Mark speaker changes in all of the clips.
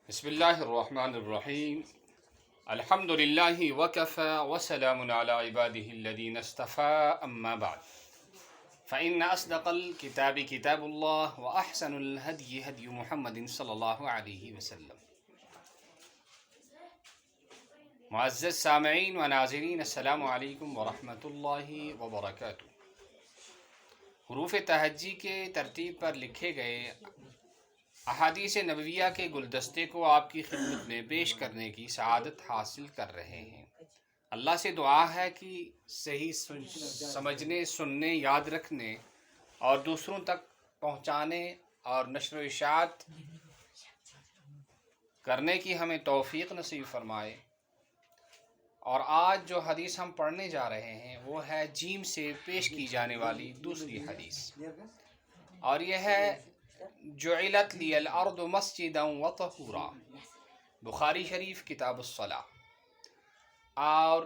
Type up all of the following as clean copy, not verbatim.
Speaker 1: بسم اللہ الرحمن الرحیم الحمد للہ وکفى وسلام علی عباده الذین اصطفى اما بعد فإن أصدق الكتاب كتاب الله وأحسن الهدي هدي محمد صلی اللہ علیہ وسلم. معزز سامعین و ناظرین، السلام علیکم ورحمۃ اللہ وبرکاتہ. حروف تہجی کے ترتیب پر لکھے گئے احادیث نبویہ کے گلدستے کو آپ کی خدمت میں پیش کرنے کی سعادت حاصل کر رہے ہیں. اللہ سے دعا ہے کہ صحیح سمجھنے، سننے، یاد رکھنے اور دوسروں تک پہنچانے اور نشر و اشاعت کرنے کی ہمیں توفیق نصیب فرمائے. اور آج جو حدیث ہم پڑھنے جا رہے ہیں وہ ہے جیم سے پیش کی جانے والی دوسری حدیث، اور یہ ہے جعلت لی الارض مسجدا وطہورا، بخاری شریف کتاب الصلاۃ. اور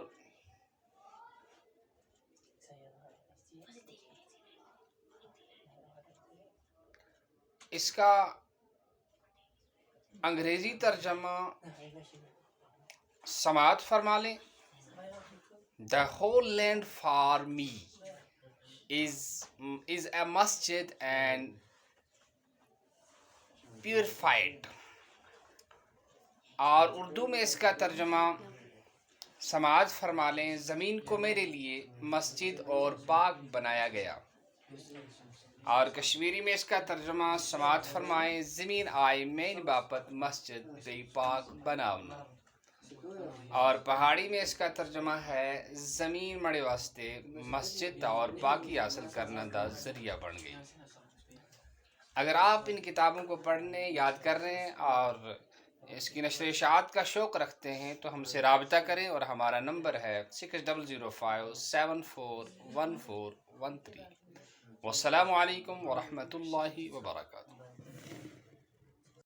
Speaker 1: اس کا انگریزی ترجمہ سماعت فرما لیں. The whole land for me is a masjid and purified. اور اردو میں اس کا ترجمہ سماعت فرما لیں، زمین کو میرے لیے مسجد اور پاک بنایا گیا. اور کشمیری میں اس کا ترجمہ سماعت فرمائیں، زمین آئی میری باپت مسجد دی پاک بناونا. اور پہاڑی میں اس کا ترجمہ ہے، زمین مڑے واسطے مسجد اور پاکی حاصل کرنا دا ذریعہ بن گئی. اگر آپ ان کتابوں کو پڑھنے، یاد کر رہے ہیں اور اس کی نشر اشاعت کا شوق رکھتے ہیں تو ہم سے رابطہ کریں، اور ہمارا نمبر ہے 6005741413. والسلام علیکم ورحمۃ اللہ وبرکاتہ.